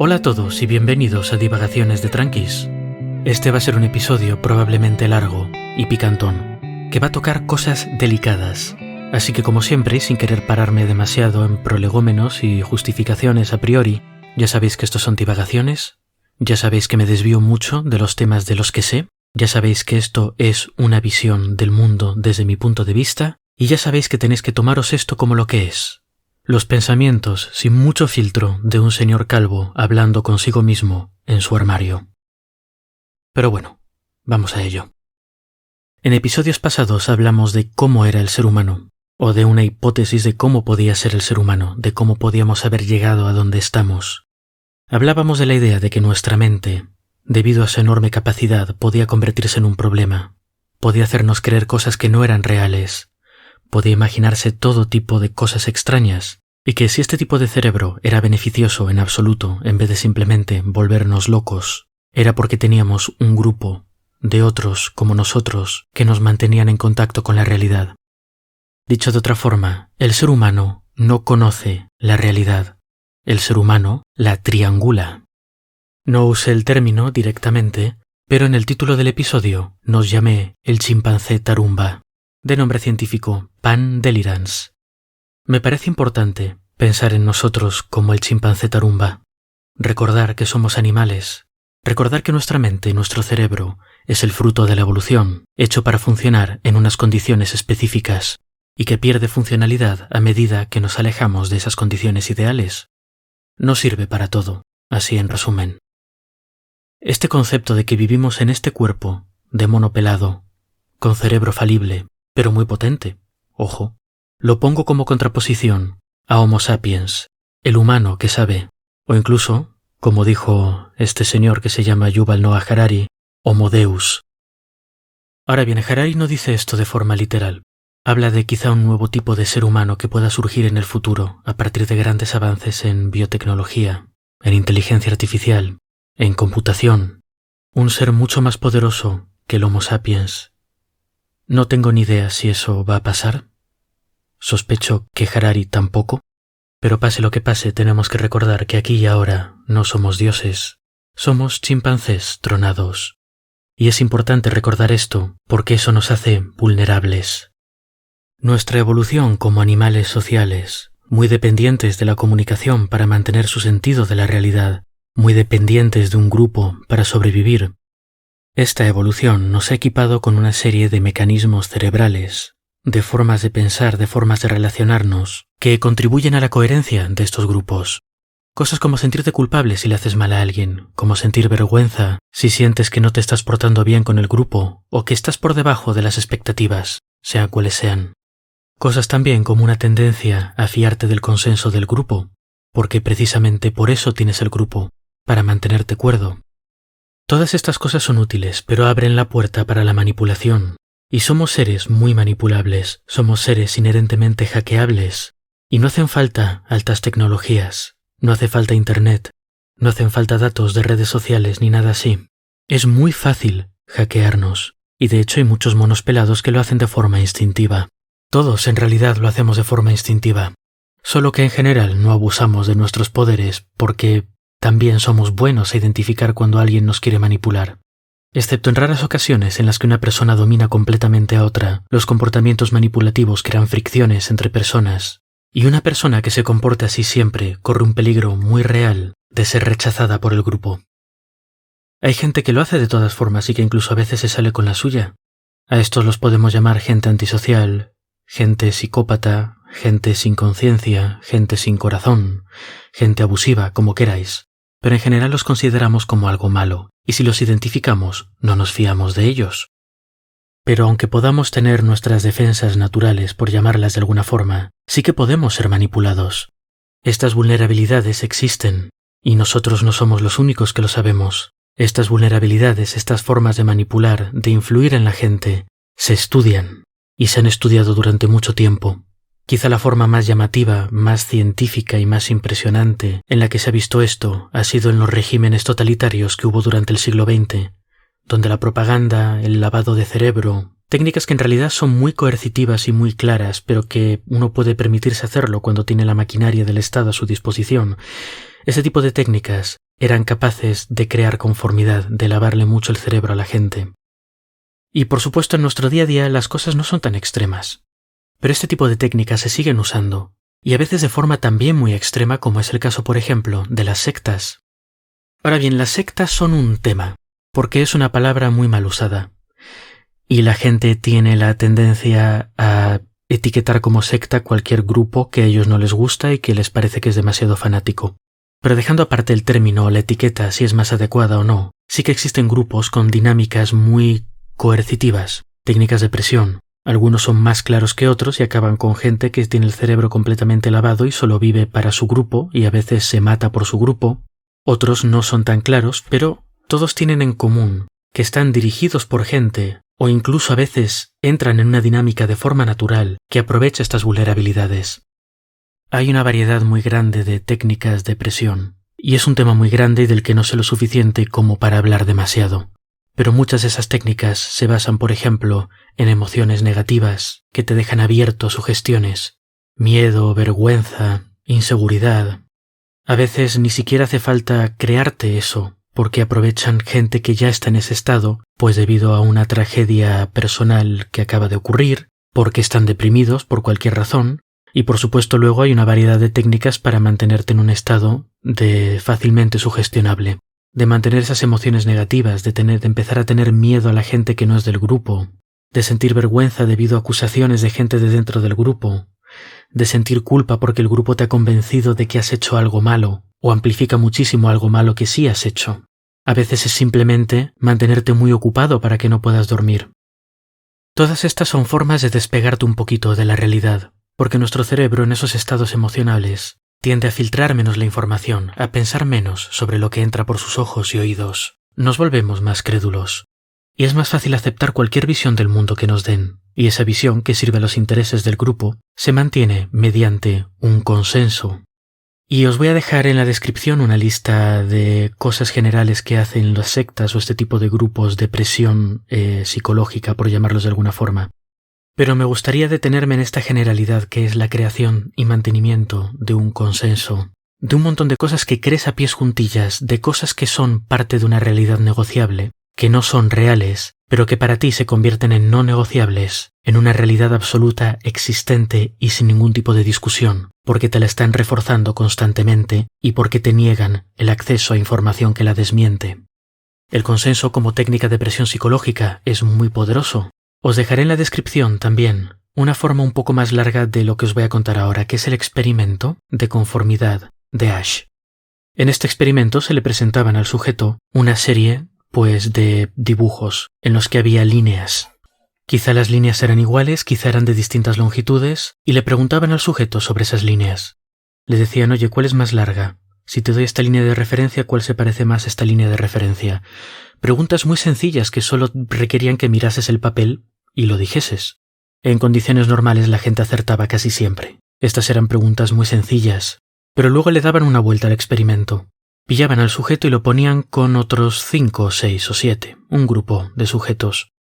Hola a todos y bienvenidos a Divagaciones de Tranquis. Este va a ser un episodio probablemente largo y picantón, que va a tocar cosas delicadas. Así que como siempre, y sin querer pararme demasiado en prolegómenos y justificaciones a priori, ya sabéis que estos son divagaciones, ya sabéis que me desvío mucho de los temas de los que sé, ya sabéis que esto es una visión del mundo desde mi punto de vista, y ya sabéis que tenéis que tomaros esto como lo que es. Los pensamientos sin mucho filtro de un señor calvo hablando consigo mismo en su armario. Pero bueno, vamos a ello. En episodios pasados hablamos de cómo era el ser humano, o de una hipótesis de cómo podía ser el ser humano, de cómo podíamos haber llegado a donde estamos. Hablábamos de la idea de que nuestra mente, debido a su enorme capacidad, podía convertirse en un problema, podía hacernos creer cosas que no eran reales, podía imaginarse todo tipo de cosas extrañas, y que si este tipo de cerebro era beneficioso en absoluto en vez de simplemente volvernos locos, era porque teníamos un grupo de otros como nosotros que nos mantenían en contacto con la realidad. Dicho de otra forma, el ser humano no conoce la realidad, el ser humano la triangula. No usé el término directamente, pero en el título del episodio nos llamé el chimpancé tarumba, de nombre científico Pan delirans. Me parece importante pensar en nosotros como el chimpancé tarumba, recordar que somos animales, recordar que nuestra mente, nuestro cerebro, es el fruto de la evolución, hecho para funcionar en unas condiciones específicas, y que pierde funcionalidad a medida que nos alejamos de esas condiciones ideales. No sirve para todo, así en resumen. Este concepto de que vivimos en este cuerpo de mono pelado, con cerebro falible, pero muy potente, ojo, lo pongo como contraposición a Homo sapiens, el humano que sabe, o incluso, como dijo este señor que se llama Yuval Noah Harari, Homo Deus. Ahora bien, Harari no dice esto de forma literal. Habla de quizá un nuevo tipo de ser humano que pueda surgir en el futuro a partir de grandes avances en biotecnología, en inteligencia artificial, en computación, un ser mucho más poderoso que el Homo sapiens. No tengo ni idea si eso va a pasar. Sospecho que Harari tampoco, pero pase lo que pase tenemos que recordar que aquí y ahora no somos dioses, somos chimpancés tronados. Y es importante recordar esto porque eso nos hace vulnerables. Nuestra evolución como animales sociales, muy dependientes de la comunicación para mantener su sentido de la realidad, muy dependientes de un grupo para sobrevivir. Esta evolución nos ha equipado con una serie de mecanismos cerebrales, de formas de pensar, de formas de relacionarnos, que contribuyen a la coherencia de estos grupos. Cosas como sentirte culpable si le haces mal a alguien, como sentir vergüenza si sientes que no te estás portando bien con el grupo o que estás por debajo de las expectativas, sean cuales sean. Cosas también como una tendencia a fiarte del consenso del grupo, porque precisamente por eso tienes el grupo, para mantenerte cuerdo. Todas estas cosas son útiles, pero abren la puerta para la manipulación. Y somos seres muy manipulables, somos seres inherentemente hackeables. Y no hacen falta altas tecnologías, no hace falta internet, no hacen falta datos de redes sociales ni nada así. Es muy fácil hackearnos, y de hecho hay muchos monos pelados que lo hacen de forma instintiva. Todos en realidad lo hacemos de forma instintiva, solo que en general no abusamos de nuestros poderes porque también somos buenos a identificar cuando alguien nos quiere manipular. Excepto en raras ocasiones en las que una persona domina completamente a otra, los comportamientos manipulativos crean fricciones entre personas, y una persona que se comporta así siempre corre un peligro muy real de ser rechazada por el grupo. Hay gente que lo hace de todas formas y que incluso a veces se sale con la suya. A estos los podemos llamar gente antisocial, gente psicópata, gente sin conciencia, gente sin corazón, gente abusiva, como queráis. Pero en general los consideramos como algo malo, y si los identificamos, no nos fiamos de ellos. Pero aunque podamos tener nuestras defensas naturales, por llamarlas de alguna forma, sí que podemos ser manipulados. Estas vulnerabilidades existen, y nosotros no somos los únicos que lo sabemos. Estas vulnerabilidades, estas formas de manipular, de influir en la gente, se estudian, y se han estudiado durante mucho tiempo. Quizá la forma más llamativa, más científica y más impresionante en la que se ha visto esto ha sido en los regímenes totalitarios que hubo durante el siglo XX, donde la propaganda, el lavado de cerebro, Técnicas que en realidad son muy coercitivas y muy claras, pero que uno puede permitirse hacerlo cuando tiene la maquinaria del Estado a su disposición. Ese tipo de técnicas eran capaces de crear conformidad, de lavarle mucho el cerebro a la gente. Y por supuesto en nuestro día a día las cosas no son tan extremas. Pero este tipo de técnicas se siguen usando, y a veces de forma también muy extrema, como es el caso, por ejemplo, de las sectas. Ahora bien, las sectas son un tema, porque es una palabra muy mal usada. Y la gente tiene la tendencia a etiquetar como secta cualquier grupo que a ellos no les gusta y que les parece que es demasiado fanático. Pero dejando aparte el término o la etiqueta, si es más adecuada o no, sí que existen grupos con dinámicas muy coercitivas, técnicas de presión. Algunos son más claros que otros y acaban con gente que tiene el cerebro completamente lavado y solo vive para su grupo y a veces se mata por su grupo. Otros no son tan claros, pero todos tienen en común que están dirigidos por gente o incluso a veces entran en una dinámica de forma natural que aprovecha estas vulnerabilidades. Hay una variedad muy grande de técnicas de presión, y es un tema muy grande y del que no sé lo suficiente como para hablar demasiado. Pero muchas de esas técnicas se basan, por ejemplo, en emociones negativas que te dejan abierto a sugestiones, miedo, vergüenza, inseguridad. A veces ni siquiera hace falta crearte eso, porque aprovechan gente que ya está en ese estado, pues debido a una tragedia personal que acaba de ocurrir, porque están deprimidos por cualquier razón, y por supuesto luego hay una variedad de técnicas para mantenerte en un estado de fácilmente sugestionable, de mantener esas emociones negativas, de empezar a tener miedo a la gente que no es del grupo, de sentir vergüenza debido a acusaciones de gente de dentro del grupo, de sentir culpa porque el grupo te ha convencido de que has hecho algo malo, o amplifica muchísimo algo malo que sí has hecho. A veces es simplemente mantenerte muy ocupado para que no puedas dormir. Todas estas son formas de despegarte un poquito de la realidad, porque nuestro cerebro en esos estados emocionales tiende a filtrar menos la información, a pensar menos sobre lo que entra por sus ojos y oídos. Nos volvemos más crédulos. Y es más fácil aceptar cualquier visión del mundo que nos den, y esa visión que sirve a los intereses del grupo se mantiene mediante un consenso. Y os voy a dejar en la descripción una lista de cosas generales que hacen las sectas o este tipo de grupos de presión psicológica, por llamarlos de alguna forma. Pero me gustaría detenerme en esta generalidad que es la creación y mantenimiento de un consenso, de un montón de cosas que crees a pies juntillas, de cosas que son parte de una realidad negociable, que no son reales, pero que para ti se convierten en no negociables, en una realidad absoluta, existente y sin ningún tipo de discusión, porque te la están reforzando constantemente y porque te niegan el acceso a información que la desmiente. El consenso como técnica de presión psicológica es muy poderoso. Os dejaré en la descripción también una forma un poco más larga de lo que os voy a contar ahora, que es el experimento de conformidad de Asch. En este experimento se le presentaban al sujeto una serie de dibujos en los que había líneas. Quizá las líneas eran iguales, quizá eran de distintas longitudes, y le preguntaban al sujeto sobre esas líneas. Le decían, oye, ¿cuál es más larga? Si te doy esta línea de referencia, ¿cuál se parece más a esta línea de referencia? Preguntas muy sencillas que solo requerían que mirases el papel y lo dijeses. En condiciones normales la gente acertaba casi siempre. Estas eran preguntas muy sencillas, pero luego le daban una vuelta al experimento. Pillaban al sujeto y lo ponían con otros 5, 6 o 7, un grupo de sujetos.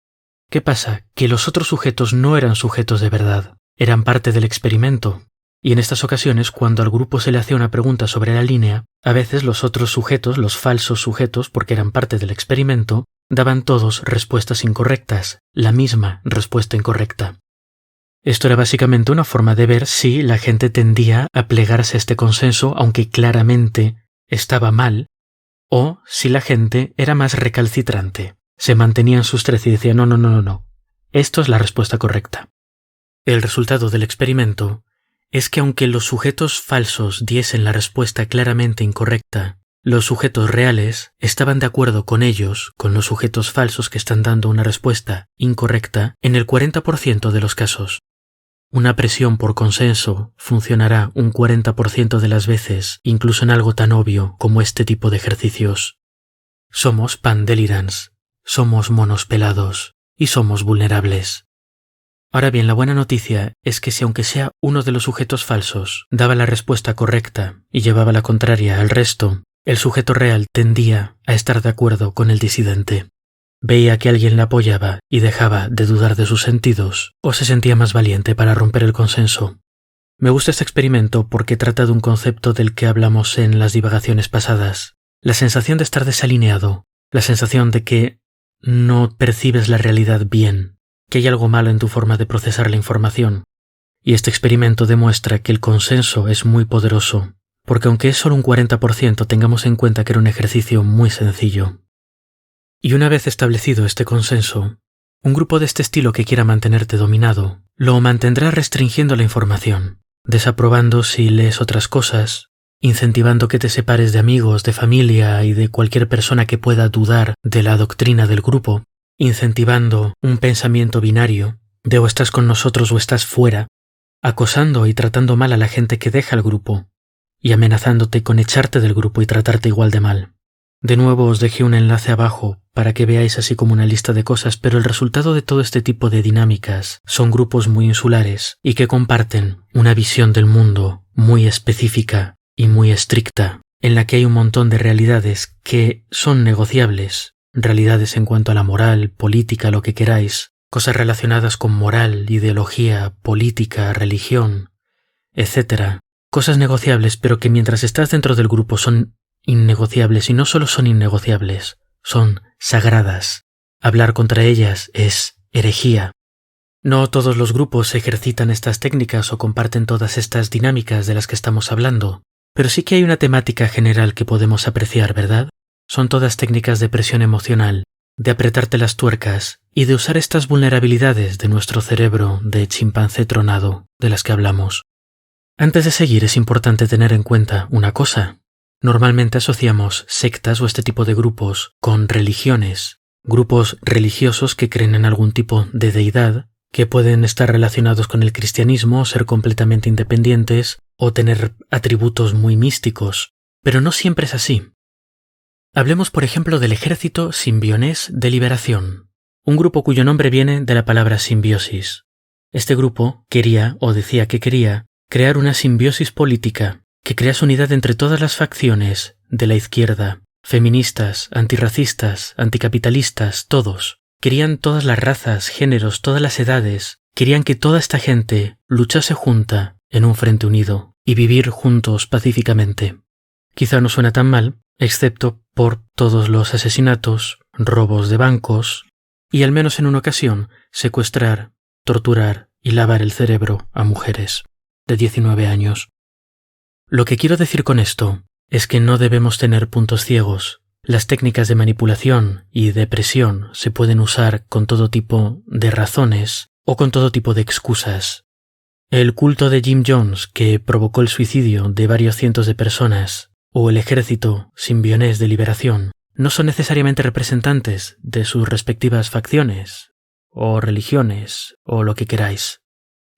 ¿Qué pasa? Que los otros sujetos no eran sujetos de verdad, eran parte del experimento. Y en estas ocasiones, cuando al grupo se le hacía una pregunta sobre la línea, a veces los otros sujetos, los falsos sujetos, porque eran parte del experimento, daban todos respuestas incorrectas, la misma respuesta incorrecta. Esto era básicamente una forma de ver si la gente tendía a plegarse a este consenso, aunque claramente estaba mal, o si la gente era más recalcitrante, se mantenía en sus 13 y decía no, esto es la respuesta correcta. El resultado del experimento es que aunque los sujetos falsos diesen la respuesta claramente incorrecta, los sujetos reales estaban de acuerdo con ellos, con los sujetos falsos que están dando una respuesta incorrecta, en el 40% de los casos. Una presión por consenso funcionará un 40% de las veces, incluso en algo tan obvio como este tipo de ejercicios. Somos pandelirans, somos monos pelados y somos vulnerables. Ahora bien, la buena noticia es que si aunque sea uno de los sujetos falsos daba la respuesta correcta y llevaba la contraria al resto, el sujeto real tendía a estar de acuerdo con el disidente. veía que alguien la apoyaba y dejaba de dudar de sus sentidos, o se sentía más valiente para romper el consenso. Me gusta este experimento porque trata de un concepto del que hablamos en las divagaciones pasadas, la sensación de estar desalineado, la sensación de que no percibes la realidad bien, que hay algo malo en tu forma de procesar la información. Y este experimento demuestra que el consenso es muy poderoso, porque aunque es solo un 40%, tengamos en cuenta que era un ejercicio muy sencillo. Y una vez establecido este consenso, un grupo de este estilo que quiera mantenerte dominado, lo mantendrá restringiendo la información, desaprobando si lees otras cosas, incentivando que te separes de amigos, de familia y de cualquier persona que pueda dudar de la doctrina del grupo, incentivando un pensamiento binario, de o estás con nosotros o estás fuera, acosando y tratando mal a la gente que deja el grupo, y amenazándote con echarte del grupo y tratarte igual de mal. De nuevo os dejé un enlace abajo para que veáis así como una lista de cosas, pero el resultado de todo este tipo de dinámicas son grupos muy insulares y que comparten una visión del mundo muy específica y muy estricta, en la que hay un montón de realidades que son negociables, realidades en cuanto a la moral, política, lo que queráis, cosas relacionadas con moral, ideología, política, religión, etc. Cosas negociables, pero que mientras estás dentro del grupo son innegociables, y no solo son innegociables, son sagradas. Hablar contra ellas es herejía. No todos los grupos ejercitan estas técnicas o comparten todas estas dinámicas de las que estamos hablando, pero sí que hay una temática general que podemos apreciar, ¿verdad? Son todas técnicas de presión emocional, de apretarte las tuercas y de usar estas vulnerabilidades de nuestro cerebro de chimpancé tronado de las que hablamos. Antes de seguir es importante tener en cuenta una cosa. Normalmente asociamos sectas o este tipo de grupos con religiones, grupos religiosos que creen en algún tipo de deidad, que pueden estar relacionados con el cristianismo, ser completamente independientes o tener atributos muy místicos, pero no siempre es así. Hablemos, por ejemplo, del Ejército Simbionés de Liberación, un grupo cuyo nombre viene de la palabra simbiosis. Este grupo quería, o decía que quería, crear una simbiosis política que crease unidad entre todas las facciones de la izquierda, feministas, antirracistas, anticapitalistas, todos. Querían todas las razas, géneros, todas las edades, querían que toda esta gente luchase junta en un frente unido y vivir juntos pacíficamente. Quizá no suena tan mal, excepto por todos los asesinatos, robos de bancos y al menos en una ocasión secuestrar, torturar y lavar el cerebro a mujeres de 19 años. Lo que quiero decir con esto es que no debemos tener puntos ciegos. Las técnicas de manipulación y de presión se pueden usar con todo tipo de razones o con todo tipo de excusas. El culto de Jim Jones, que provocó el suicidio de varios cientos de personas, o el Ejército Simbionés de Liberación, no son necesariamente representantes de sus respectivas facciones, o religiones, o lo que queráis.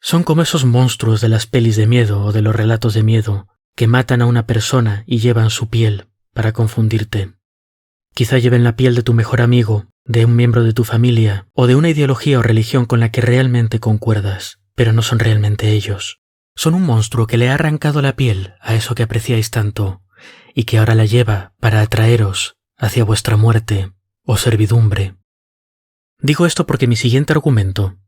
Son como esos monstruos de las pelis de miedo o de los relatos de miedo, que matan a una persona y llevan su piel para confundirte. Quizá lleven la piel de tu mejor amigo, de un miembro de tu familia, o de una ideología o religión con la que realmente concuerdas, pero no son realmente ellos. Son un monstruo que le ha arrancado la piel a eso que apreciáis tanto, y que ahora la lleva para atraeros hacia vuestra muerte o servidumbre. Digo esto porque mi siguiente argumento,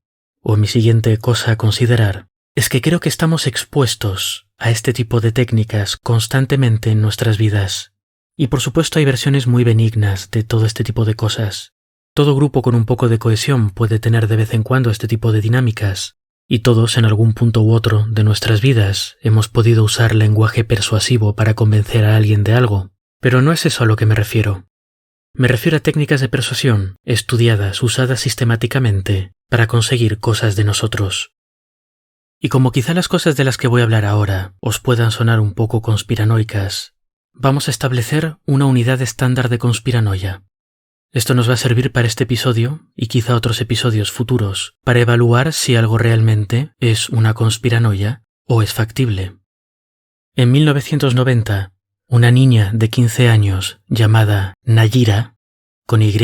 o mi siguiente cosa a considerar, es que creo que estamos expuestos a este tipo de técnicas constantemente en nuestras vidas. Y por supuesto hay versiones muy benignas de todo este tipo de cosas. Todo grupo con un poco de cohesión puede tener de vez en cuando este tipo de dinámicas, y todos en algún punto u otro de nuestras vidas hemos podido usar lenguaje persuasivo para convencer a alguien de algo, pero no es eso a lo que me refiero. Me refiero a técnicas de persuasión estudiadas, usadas sistemáticamente para conseguir cosas de nosotros. Y como quizá las cosas de las que voy a hablar ahora os puedan sonar un poco conspiranoicas, vamos a establecer una unidad estándar de conspiranoia. Esto nos va a servir para este episodio y quizá otros episodios futuros para evaluar si algo realmente es una conspiranoia o es factible. En 1990, una niña de 15 años llamada Nayira, con Y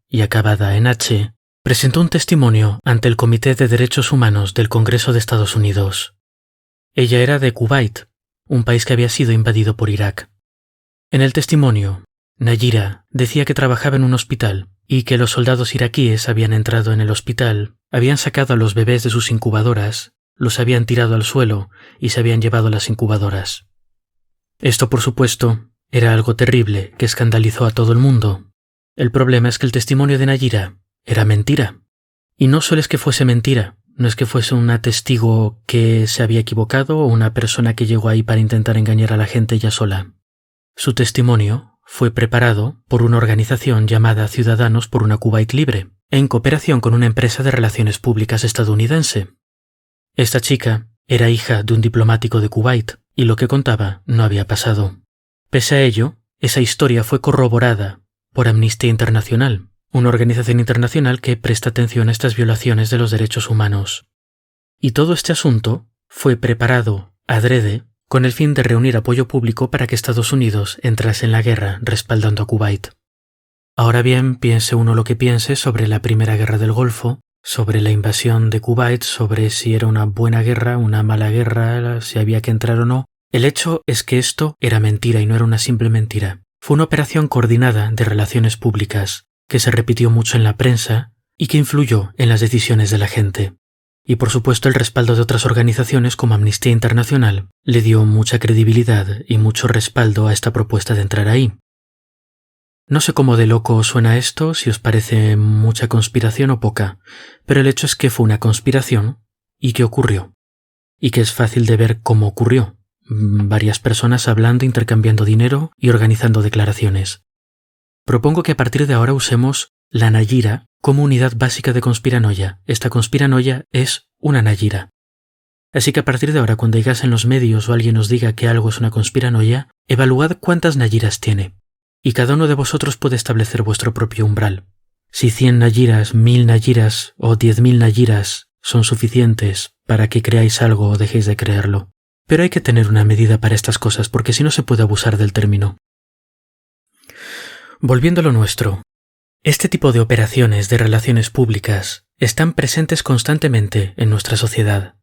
y acabada en H, presentó un testimonio ante el Comité de Derechos Humanos del Congreso de Estados Unidos. Ella era de Kuwait, un país que había sido invadido por Irak. En el testimonio, Nayira decía que trabajaba en un hospital y que los soldados iraquíes habían entrado en el hospital, habían sacado a los bebés de sus incubadoras, los habían tirado al suelo y se habían llevado las incubadoras. Esto, por supuesto, era algo terrible que escandalizó a todo el mundo. El problema es que el testimonio de Nayira era mentira. Y no solo es que fuese mentira, no es que fuese una testigo que se había equivocado o una persona que llegó ahí para intentar engañar a la gente ella sola. Su testimonio fue preparado por una organización llamada Ciudadanos por una Kuwait Libre, en cooperación con una empresa de relaciones públicas estadounidense. Esta chica era hija de un diplomático de Kuwait y lo que contaba no había pasado. Pese a ello, esa historia fue corroborada por Amnistía Internacional, una organización internacional que presta atención a estas violaciones de los derechos humanos. Y todo este asunto fue preparado adrede con el fin de reunir apoyo público para que Estados Unidos entrase en la guerra respaldando a Kuwait. Ahora bien, piense uno lo que piense sobre la Primera Guerra del Golfo, sobre la invasión de Kuwait, sobre si era una buena guerra, una mala guerra, si había que entrar o no. El hecho es que esto era mentira y no era una simple mentira. Fue una operación coordinada de relaciones públicas, que se repitió mucho en la prensa y que influyó en las decisiones de la gente. Y por supuesto el respaldo de otras organizaciones como Amnistía Internacional le dio mucha credibilidad y mucho respaldo a esta propuesta de entrar ahí. No sé cómo de loco os suena esto, si os parece mucha conspiración o poca, pero el hecho es que fue una conspiración y que ocurrió. Y que es fácil de ver cómo ocurrió. Varias personas hablando, intercambiando dinero y organizando declaraciones. Propongo que a partir de ahora usemos la Nayira como unidad básica de conspiranoia. Esta conspiranoia es una Nayira. Así que a partir de ahora, cuando digas en los medios o alguien os diga que algo es una conspiranoia, evaluad cuántas Nayiras tiene. Y cada uno de vosotros puede establecer vuestro propio umbral. Si 100 Nayiras, 1000 Nayiras o 10.000 Nayiras son suficientes para que creáis algo o dejéis de creerlo. Pero hay que tener una medida para estas cosas porque si no se puede abusar del término. Volviendo a lo nuestro, este tipo de operaciones de relaciones públicas están presentes constantemente en nuestra sociedad.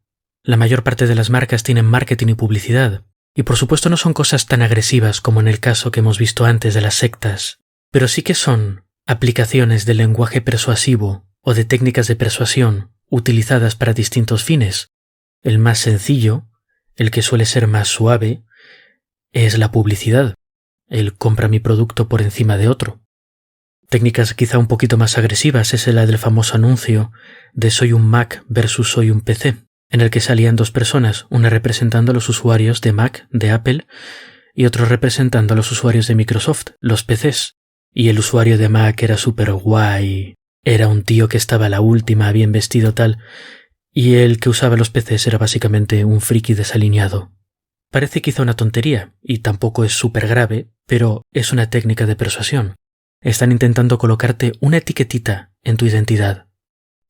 La mayor parte de las marcas tienen marketing y publicidad, y por supuesto no son cosas tan agresivas como en el caso que hemos visto antes de las sectas, pero sí que son aplicaciones de lenguaje persuasivo o de técnicas de persuasión utilizadas para distintos fines. El más sencillo, el que suele ser más suave, es la publicidad. El compra mi producto por encima de otro. Técnicas quizá un poquito más agresivas es la del famoso anuncio de soy un Mac versus soy un PC, en el que salían dos personas, una representando a los usuarios de Mac, de Apple, y otro representando a los usuarios de Microsoft, los PCs. Y el usuario de Mac era súper guay, era un tío que estaba a la última, bien vestido tal, y el que usaba los PCs era básicamente un friki desalineado. Parece quizá una tontería, y tampoco es súper grave, pero es una técnica de persuasión. Están intentando colocarte una etiquetita en tu identidad,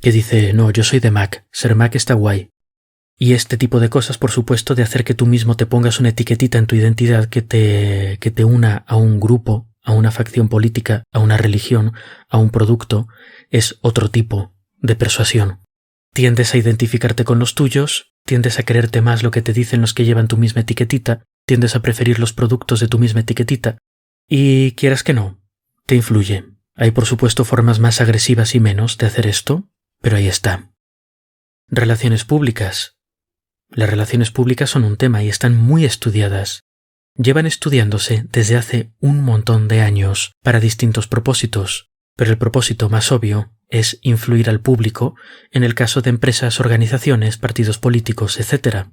que dice, no, yo soy de Mac, ser Mac está guay. Y este tipo de cosas, por supuesto, de hacer que tú mismo te pongas una etiquetita en tu identidad que te una a un grupo, a una facción política, a una religión, a un producto, es otro tipo de persuasión. Tiendes a identificarte con los tuyos, tiendes a creerte más lo que te dicen los que llevan tu misma etiquetita, tiendes a preferir los productos de tu misma etiquetita, y quieras que no, te influye. Hay por supuesto formas más agresivas y menos de hacer esto, pero ahí está. Relaciones públicas. Las relaciones públicas son un tema y están muy estudiadas. Llevan estudiándose desde hace un montón de años para distintos propósitos, pero el propósito más obvio es influir al público en el caso de empresas, organizaciones, partidos políticos, etc.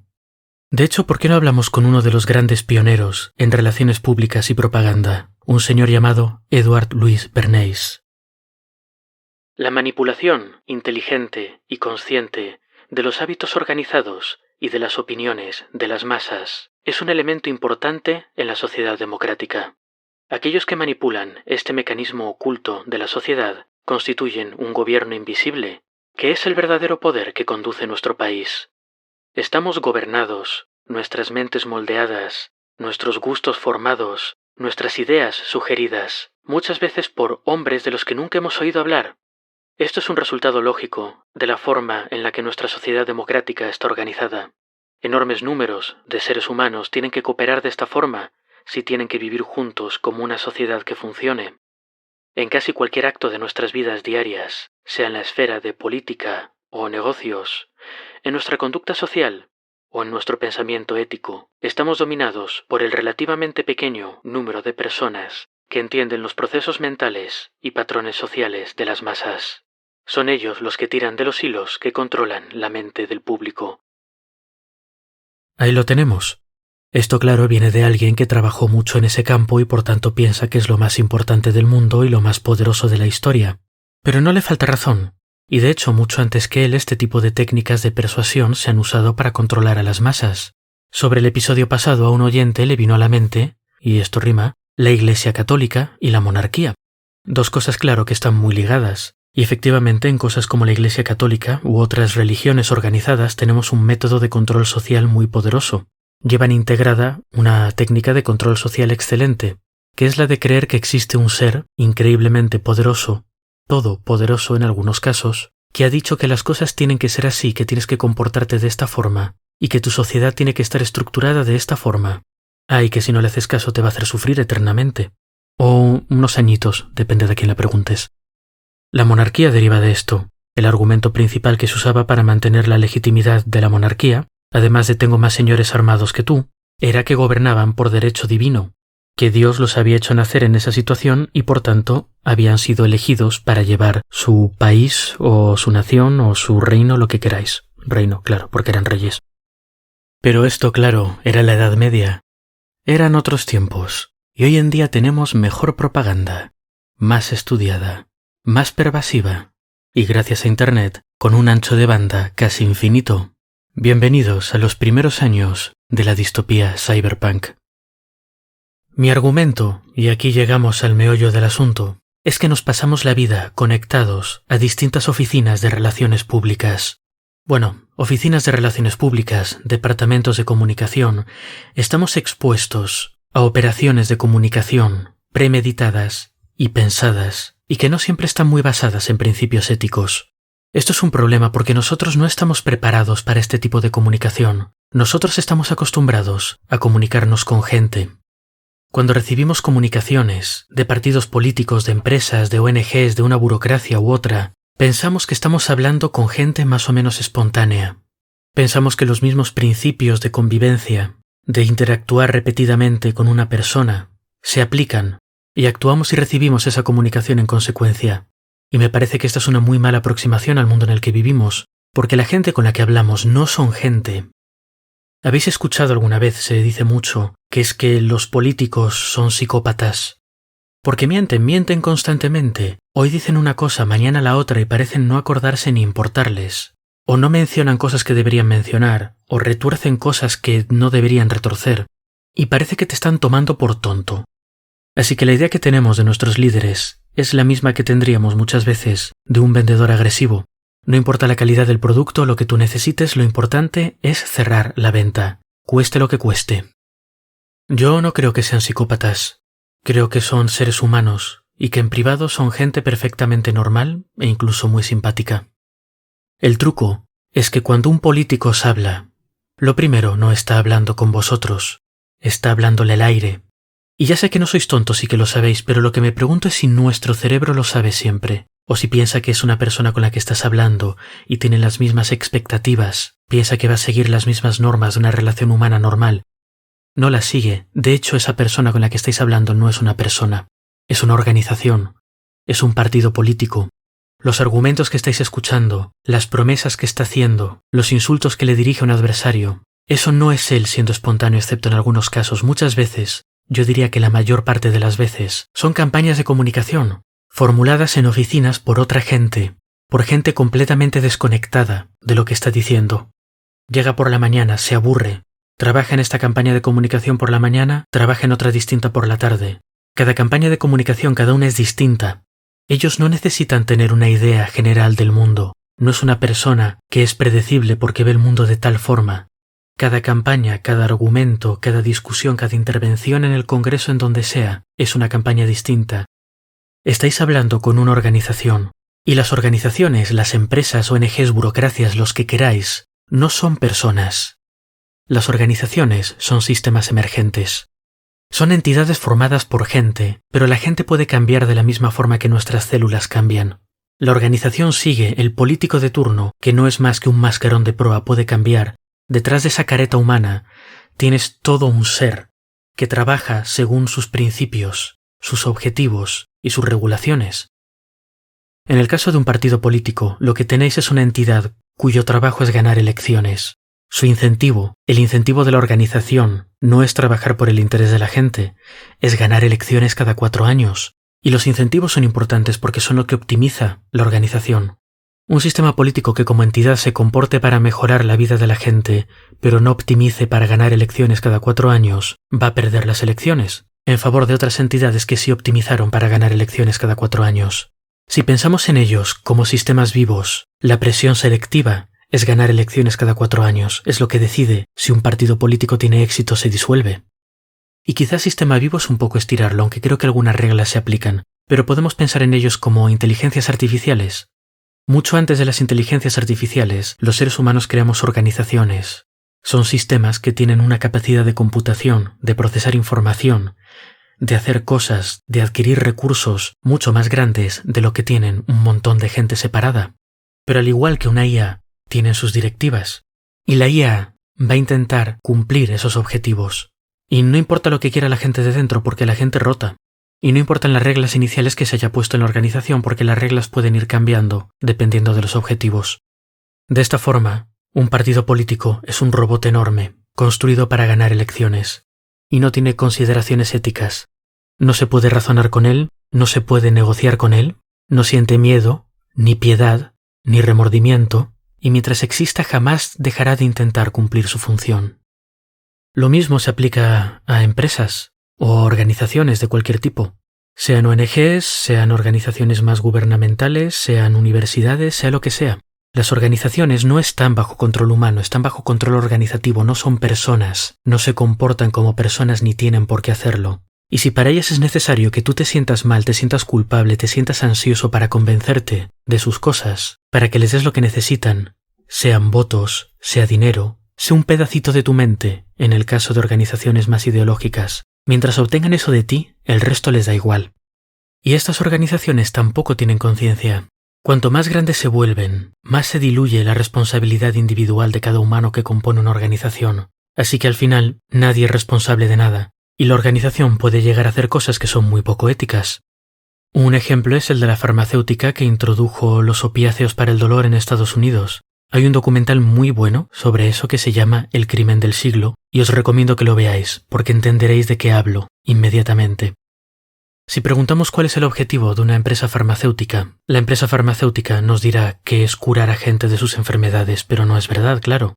De hecho, ¿por qué no hablamos con uno de los grandes pioneros en relaciones públicas y propaganda, un señor llamado Edward Louis Bernays? La manipulación inteligente y consciente de los hábitos organizados y de las opiniones de las masas es un elemento importante en la sociedad democrática. Aquellos que manipulan este mecanismo oculto de la sociedad constituyen un gobierno invisible, que es el verdadero poder que conduce nuestro país. Estamos gobernados, nuestras mentes moldeadas, nuestros gustos formados, nuestras ideas sugeridas, muchas veces por hombres de los que nunca hemos oído hablar. Esto es un resultado lógico de la forma en la que nuestra sociedad democrática está organizada. Enormes números de seres humanos tienen que cooperar de esta forma si tienen que vivir juntos como una sociedad que funcione. En casi cualquier acto de nuestras vidas diarias, sea en la esfera de política o negocios, en nuestra conducta social o en nuestro pensamiento ético, estamos dominados por el relativamente pequeño número de personas que entienden los procesos mentales y patrones sociales de las masas. Son ellos los que tiran de los hilos que controlan la mente del público. Ahí lo tenemos. Esto, claro, viene de alguien que trabajó mucho en ese campo y por tanto piensa que es lo más importante del mundo y lo más poderoso de la historia. Pero no le falta razón. Y de hecho, mucho antes que él, este tipo de técnicas de persuasión se han usado para controlar a las masas. Sobre el episodio pasado a un oyente le vino a la mente, y esto rima, la Iglesia Católica y la monarquía. Dos cosas, claro, que están muy ligadas. Y efectivamente, en cosas como la Iglesia Católica u otras religiones organizadas tenemos un método de control social muy poderoso. Llevan integrada una técnica de control social excelente, que es la de creer que existe un ser increíblemente poderoso, todopoderoso en algunos casos, que ha dicho que las cosas tienen que ser así, que tienes que comportarte de esta forma, y que tu sociedad tiene que estar estructurada de esta forma. Y que si no le haces caso te va a hacer sufrir eternamente. O unos añitos, depende de quién le preguntes. La monarquía deriva de esto. El argumento principal que se usaba para mantener la legitimidad de la monarquía, además de tengo más señores armados que tú, era que gobernaban por derecho divino, que Dios los había hecho nacer en esa situación y por tanto habían sido elegidos para llevar su país o su nación o su reino, lo que queráis. Reino, claro, porque eran reyes. Pero esto, claro, era la Edad Media. Eran otros tiempos, y hoy en día tenemos mejor propaganda, más estudiada, más pervasiva, y gracias a Internet, con un ancho de banda casi infinito. Bienvenidos a los primeros años de la distopía cyberpunk. Mi argumento, y aquí llegamos al meollo del asunto, es que nos pasamos la vida conectados a distintas oficinas de relaciones públicas. Bueno, oficinas de relaciones públicas, departamentos de comunicación, estamos expuestos a operaciones de comunicación premeditadas y pensadas, y que no siempre están muy basadas en principios éticos. Esto es un problema porque nosotros no estamos preparados para este tipo de comunicación. Nosotros estamos acostumbrados a comunicarnos con gente. Cuando recibimos comunicaciones de partidos políticos, de empresas, de ONGs, de una burocracia u otra, pensamos que estamos hablando con gente más o menos espontánea. Pensamos que los mismos principios de convivencia, de interactuar repetidamente con una persona, se aplican y actuamos y recibimos esa comunicación en consecuencia. Y me parece que esta es una muy mala aproximación al mundo en el que vivimos, porque la gente con la que hablamos no son gente. ¿Habéis escuchado alguna vez, se dice mucho, que es que los políticos son psicópatas? Porque mienten constantemente. Hoy dicen una cosa, mañana la otra y parecen no acordarse ni importarles. O no mencionan cosas que deberían mencionar, o retuercen cosas que no deberían retorcer. Y parece que te están tomando por tonto. Así que la idea que tenemos de nuestros líderes es la misma que tendríamos muchas veces de un vendedor agresivo. No importa la calidad del producto o lo que tú necesites, lo importante es cerrar la venta, cueste lo que cueste. Yo no creo que sean psicópatas. Creo que son seres humanos y que en privado son gente perfectamente normal e incluso muy simpática. El truco es que cuando un político os habla, lo primero no está hablando con vosotros, está hablándole al aire. Y ya sé que no sois tontos y que lo sabéis, pero lo que me pregunto es si nuestro cerebro lo sabe siempre, o si piensa que es una persona con la que estás hablando y tiene las mismas expectativas, piensa que va a seguir las mismas normas de una relación humana normal. No las sigue. De hecho, esa persona con la que estáis hablando no es una persona, es una organización, es un partido político. Los argumentos que estáis escuchando, las promesas que está haciendo, los insultos que le dirige a un adversario, eso no es él siendo espontáneo, excepto en algunos casos. Muchas veces, yo diría que la mayor parte de las veces, son campañas de comunicación, formuladas en oficinas por otra gente, por gente completamente desconectada de lo que está diciendo. Llega por la mañana, se aburre, trabaja en esta campaña de comunicación por la mañana, trabaja en otra distinta por la tarde. Cada campaña de comunicación, cada una es distinta. Ellos no necesitan tener una idea general del mundo. No es una persona que es predecible porque ve el mundo de tal forma. Cada campaña, cada argumento, cada discusión, cada intervención en el Congreso en donde sea, es una campaña distinta. Estáis hablando con una organización, y las organizaciones, las empresas, ONGs, burocracias, los que queráis, no son personas. Las organizaciones son sistemas emergentes. Son entidades formadas por gente, pero la gente puede cambiar de la misma forma que nuestras células cambian. La organización sigue, el político de turno, que no es más que un mascarón de proa, puede cambiar. Detrás de esa careta humana tienes todo un ser que trabaja según sus principios, sus objetivos y sus regulaciones. En el caso de un partido político, lo que tenéis es una entidad cuyo trabajo es ganar elecciones. Su incentivo, el incentivo de la organización, no es trabajar por el interés de la gente, es ganar elecciones cada 4 años. Y los incentivos son importantes porque son lo que optimiza la organización. Un sistema político que como entidad se comporte para mejorar la vida de la gente, pero no optimice para ganar elecciones cada 4 años, va a perder las elecciones, en favor de otras entidades que sí optimizaron para ganar elecciones cada 4 años. Si pensamos en ellos como sistemas vivos, la presión selectiva es ganar elecciones cada 4 años, es lo que decide si un partido político tiene éxito o se disuelve. Y quizás sistema vivo es un poco estirarlo, aunque creo que algunas reglas se aplican, pero podemos pensar en ellos como inteligencias artificiales. Mucho antes de las inteligencias artificiales, los seres humanos creamos organizaciones. Son sistemas que tienen una capacidad de computación, de procesar información, de hacer cosas, de adquirir recursos mucho más grandes de lo que tienen un montón de gente separada. Pero al igual que una IA, tienen sus directivas. Y la IA va a intentar cumplir esos objetivos. Y no importa lo que quiera la gente de dentro, porque la gente rota. Y no importan las reglas iniciales que se haya puesto en la organización, porque las reglas pueden ir cambiando dependiendo de los objetivos. De esta forma, un partido político es un robot enorme, construido para ganar elecciones. Y no tiene consideraciones éticas. No se puede razonar con él, no se puede negociar con él, no siente miedo, ni piedad, ni remordimiento, y mientras exista jamás dejará de intentar cumplir su función. Lo mismo se aplica a empresas o organizaciones de cualquier tipo, sean ONGs, sean organizaciones más gubernamentales, sean universidades, sea lo que sea. Las organizaciones no están bajo control humano, están bajo control organizativo, no son personas, no se comportan como personas ni tienen por qué hacerlo. Y si para ellas es necesario que tú te sientas mal, te sientas culpable, te sientas ansioso para convencerte de sus cosas, para que les des lo que necesitan, sean votos, sea dinero, sea un pedacito de tu mente, en el caso de organizaciones más ideológicas. Mientras obtengan eso de ti, el resto les da igual. Y estas organizaciones tampoco tienen conciencia. Cuanto más grandes se vuelven, más se diluye la responsabilidad individual de cada humano que compone una organización. Así que al final, nadie es responsable de nada, y la organización puede llegar a hacer cosas que son muy poco éticas. Un ejemplo es el de la farmacéutica que introdujo los opiáceos para el dolor en Estados Unidos. Hay un documental muy bueno sobre eso que se llama El crimen del siglo, y os recomiendo que lo veáis, porque entenderéis de qué hablo inmediatamente. Si preguntamos cuál es el objetivo de una empresa farmacéutica, la empresa farmacéutica nos dirá que es curar a gente de sus enfermedades, pero no es verdad, claro.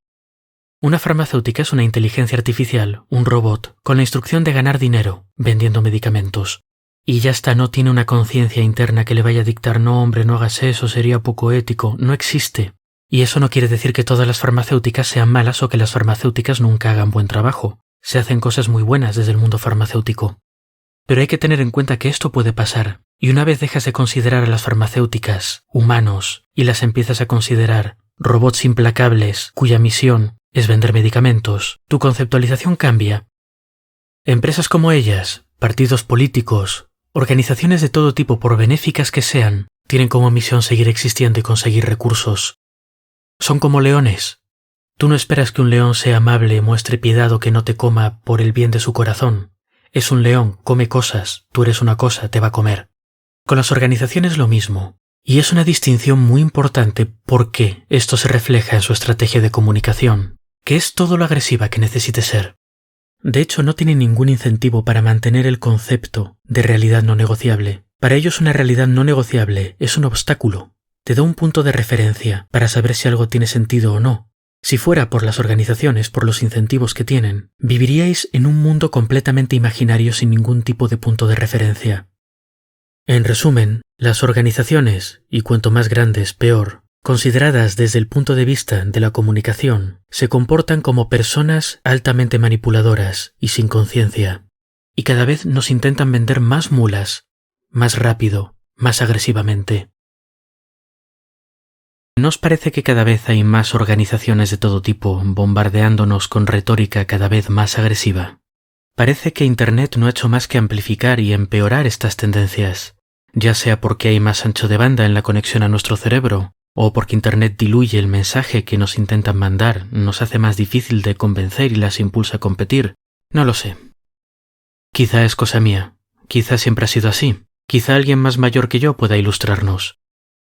Una farmacéutica es una inteligencia artificial, un robot, con la instrucción de ganar dinero, vendiendo medicamentos. Y ya está, no tiene una conciencia interna que le vaya a dictar, no hombre, no hagas eso, sería poco ético, no existe. Y eso no quiere decir que todas las farmacéuticas sean malas o que las farmacéuticas nunca hagan buen trabajo. Se hacen cosas muy buenas desde el mundo farmacéutico. Pero hay que tener en cuenta que esto puede pasar, y una vez dejas de considerar a las farmacéuticas humanos y las empiezas a considerar robots implacables cuya misión es vender medicamentos, tu conceptualización cambia. Empresas como ellas, partidos políticos, organizaciones de todo tipo por benéficas que sean, tienen como misión seguir existiendo y conseguir recursos. Son como leones. Tú no esperas que un león sea amable, muestre piedad o que no te coma por el bien de su corazón. Es un león, come cosas, tú eres una cosa, te va a comer. Con las organizaciones lo mismo. Y es una distinción muy importante porque esto se refleja en su estrategia de comunicación, que es todo lo agresiva que necesite ser. De hecho, no tiene ningún incentivo para mantener el concepto de realidad no negociable. Para ellos una realidad no negociable es un obstáculo. Te da un punto de referencia para saber si algo tiene sentido o no. Si fuera por las organizaciones, por los incentivos que tienen, viviríais en un mundo completamente imaginario sin ningún tipo de punto de referencia. En resumen, las organizaciones, y cuanto más grandes, peor, consideradas desde el punto de vista de la comunicación, se comportan como personas altamente manipuladoras y sin conciencia, y cada vez nos intentan vender más mulas, más rápido, más agresivamente. ¿No os parece que cada vez hay más organizaciones de todo tipo bombardeándonos con retórica cada vez más agresiva? Parece que Internet no ha hecho más que amplificar y empeorar estas tendencias, ya sea porque hay más ancho de banda en la conexión a nuestro cerebro, o porque Internet diluye el mensaje que nos intentan mandar, nos hace más difícil de convencer y las impulsa a competir. No lo sé. Quizá es cosa mía, quizá siempre ha sido así, quizá alguien más mayor que yo pueda ilustrarnos.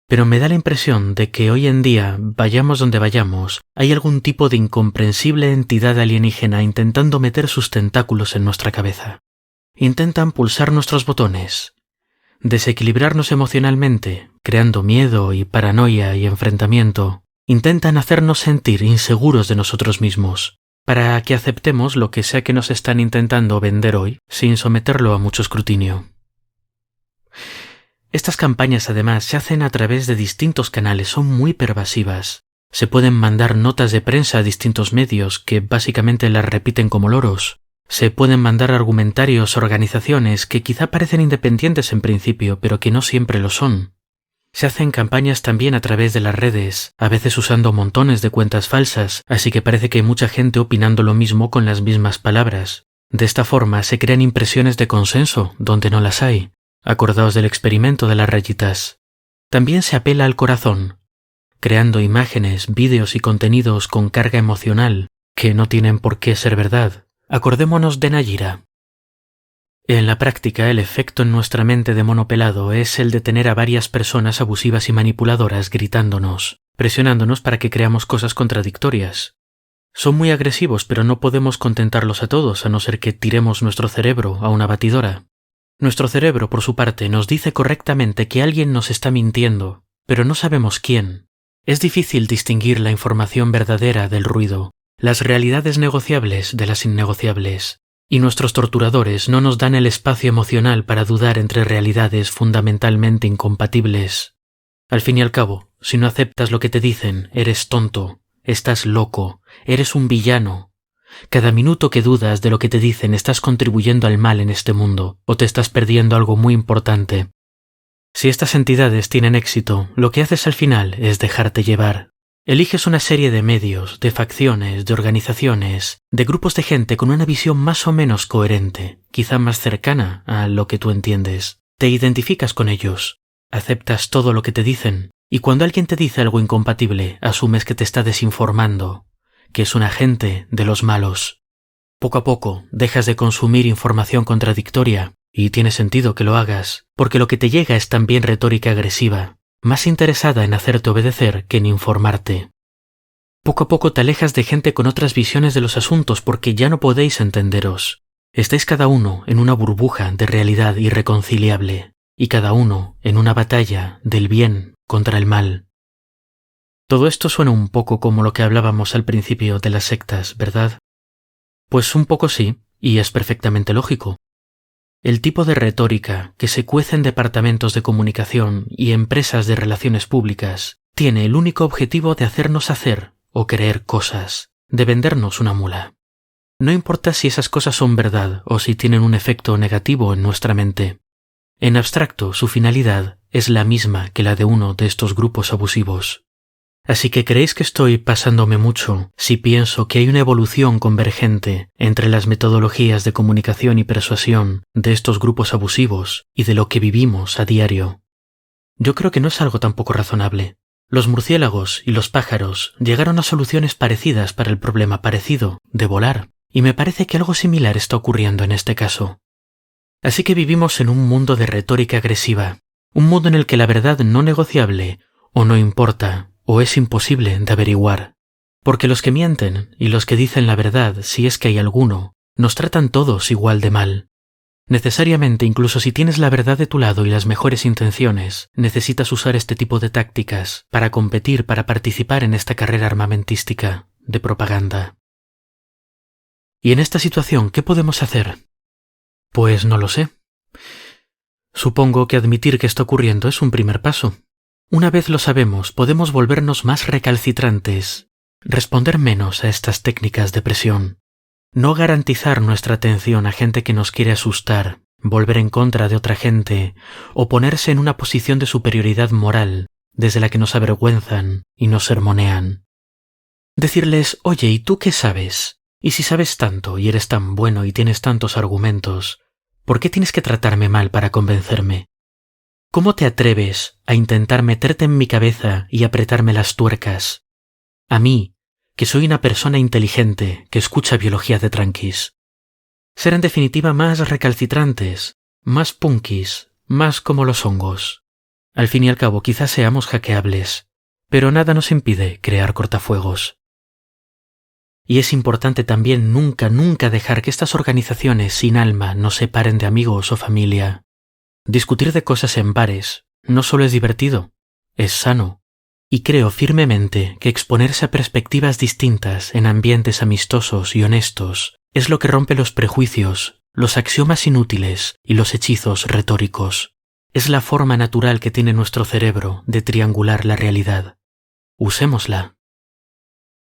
Pero me da la impresión de que hoy en día, vayamos donde vayamos, hay algún tipo de incomprensible entidad alienígena intentando meter sus tentáculos en nuestra cabeza. Intentan pulsar nuestros botones, desequilibrarnos emocionalmente, creando miedo y paranoia y enfrentamiento. Intentan hacernos sentir inseguros de nosotros mismos, para que aceptemos lo que sea que nos están intentando vender hoy, sin someterlo a mucho escrutinio. Estas campañas además se hacen a través de distintos canales, son muy pervasivas. Se pueden mandar notas de prensa a distintos medios que básicamente las repiten como loros. Se pueden mandar argumentarios a organizaciones que quizá parecen independientes en principio, pero que no siempre lo son. Se hacen campañas también a través de las redes, a veces usando montones de cuentas falsas, así que parece que hay mucha gente opinando lo mismo con las mismas palabras. De esta forma se crean impresiones de consenso donde no las hay. Acordaos del experimento de las rayitas. También se apela al corazón, creando imágenes, vídeos y contenidos con carga emocional que no tienen por qué ser verdad. Acordémonos de Nayira. En la práctica, el efecto en nuestra mente de mono pelado es el de tener a varias personas abusivas y manipuladoras gritándonos, presionándonos para que creamos cosas contradictorias. Son muy agresivos, pero no podemos contentarlos a todos, a no ser que tiremos nuestro cerebro a una batidora. Nuestro cerebro, por su parte, nos dice correctamente que alguien nos está mintiendo, pero no sabemos quién. Es difícil distinguir la información verdadera del ruido, las realidades negociables de las innegociables, y nuestros torturadores no nos dan el espacio emocional para dudar entre realidades fundamentalmente incompatibles. Al fin y al cabo, si no aceptas lo que te dicen, eres tonto, estás loco, eres un villano. Cada minuto que dudas de lo que te dicen estás contribuyendo al mal en este mundo, o te estás perdiendo algo muy importante. Si estas entidades tienen éxito, lo que haces al final es dejarte llevar. Eliges una serie de medios, de facciones, de organizaciones, de grupos de gente con una visión más o menos coherente, quizá más cercana a lo que tú entiendes. Te identificas con ellos, aceptas todo lo que te dicen, y cuando alguien te dice algo incompatible, asumes que te está desinformando, que es un agente de los malos. Poco a poco dejas de consumir información contradictoria, y tiene sentido que lo hagas, porque lo que te llega es también retórica agresiva, más interesada en hacerte obedecer que en informarte. Poco a poco te alejas de gente con otras visiones de los asuntos porque ya no podéis entenderos. Estáis cada uno en una burbuja de realidad irreconciliable, y cada uno en una batalla del bien contra el mal. Todo esto suena un poco como lo que hablábamos al principio de las sectas, ¿verdad? Pues un poco sí, y es perfectamente lógico. El tipo de retórica que se cuece en departamentos de comunicación y empresas de relaciones públicas tiene el único objetivo de hacernos hacer o creer cosas, de vendernos una mula. No importa si esas cosas son verdad o si tienen un efecto negativo en nuestra mente. En abstracto, su finalidad es la misma que la de uno de estos grupos abusivos. Así que ¿creéis que estoy pasándome mucho si pienso que hay una evolución convergente entre las metodologías de comunicación y persuasión de estos grupos abusivos y de lo que vivimos a diario? Yo creo que no es algo tampoco razonable. Los murciélagos y los pájaros llegaron a soluciones parecidas para el problema parecido de volar, y me parece que algo similar está ocurriendo en este caso. Así que vivimos en un mundo de retórica agresiva, un mundo en el que la verdad no negociable o no importa, o es imposible de averiguar, porque los que mienten y los que dicen la verdad, si es que hay alguno, nos tratan todos igual de mal. Necesariamente, incluso si tienes la verdad de tu lado y las mejores intenciones, necesitas usar este tipo de tácticas para competir, para participar en esta carrera armamentística de propaganda. Y en esta situación, ¿qué podemos hacer? Pues no lo sé. Supongo que admitir que está ocurriendo es un primer paso. Una vez lo sabemos, podemos volvernos más recalcitrantes, responder menos a estas técnicas de presión, no garantizar nuestra atención a gente que nos quiere asustar, volver en contra de otra gente o ponerse en una posición de superioridad moral desde la que nos avergüenzan y nos sermonean. Decirles, oye, ¿y tú qué sabes? Y si sabes tanto y eres tan bueno y tienes tantos argumentos, ¿por qué tienes que tratarme mal para convencerme? ¿Cómo te atreves a intentar meterte en mi cabeza y apretarme las tuercas? A mí, que soy una persona inteligente que escucha biología de tranquis. Ser en definitiva más recalcitrantes, más punkis, más como los hongos. Al fin y al cabo quizás seamos hackeables, pero nada nos impide crear cortafuegos. Y es importante también nunca dejar que estas organizaciones sin alma nos separen de amigos o familia. Discutir de cosas en bares no solo es divertido, es sano. Y creo firmemente que exponerse a perspectivas distintas en ambientes amistosos y honestos es lo que rompe los prejuicios, los axiomas inútiles y los hechizos retóricos. Es la forma natural que tiene nuestro cerebro de triangular la realidad. Usémosla.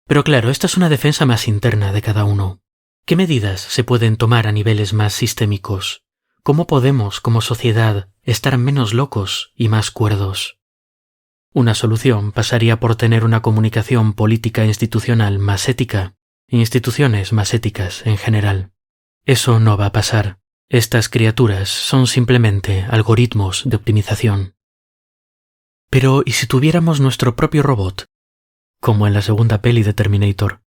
Pero claro, esta es una defensa más interna de cada uno. ¿Qué medidas se pueden tomar a niveles más sistémicos? ¿Cómo podemos, como sociedad, estar menos locos y más cuerdos? Una solución pasaría por tener una comunicación política e institucional más ética, e instituciones más éticas en general. Eso no va a pasar. Estas criaturas son simplemente algoritmos de optimización. Pero, ¿y si tuviéramos nuestro propio robot? Como en la segunda peli de Terminator.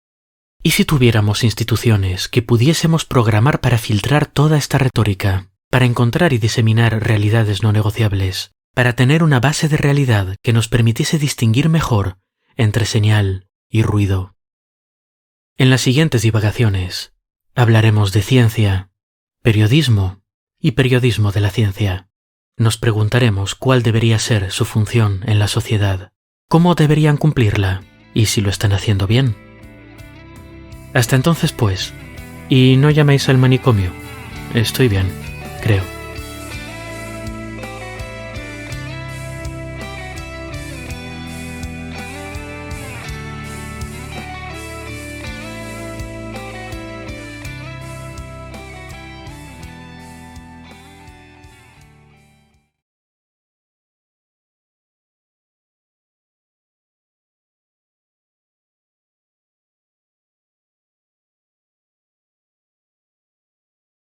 ¿Y si tuviéramos instituciones que pudiésemos programar para filtrar toda esta retórica, para encontrar y diseminar realidades no negociables, para tener una base de realidad que nos permitiese distinguir mejor entre señal y ruido? En las siguientes divagaciones hablaremos de ciencia, periodismo y periodismo de la ciencia. Nos preguntaremos cuál debería ser su función en la sociedad, cómo deberían cumplirla y si lo están haciendo bien. Hasta entonces, pues, y no llaméis al manicomio. Estoy bien, creo.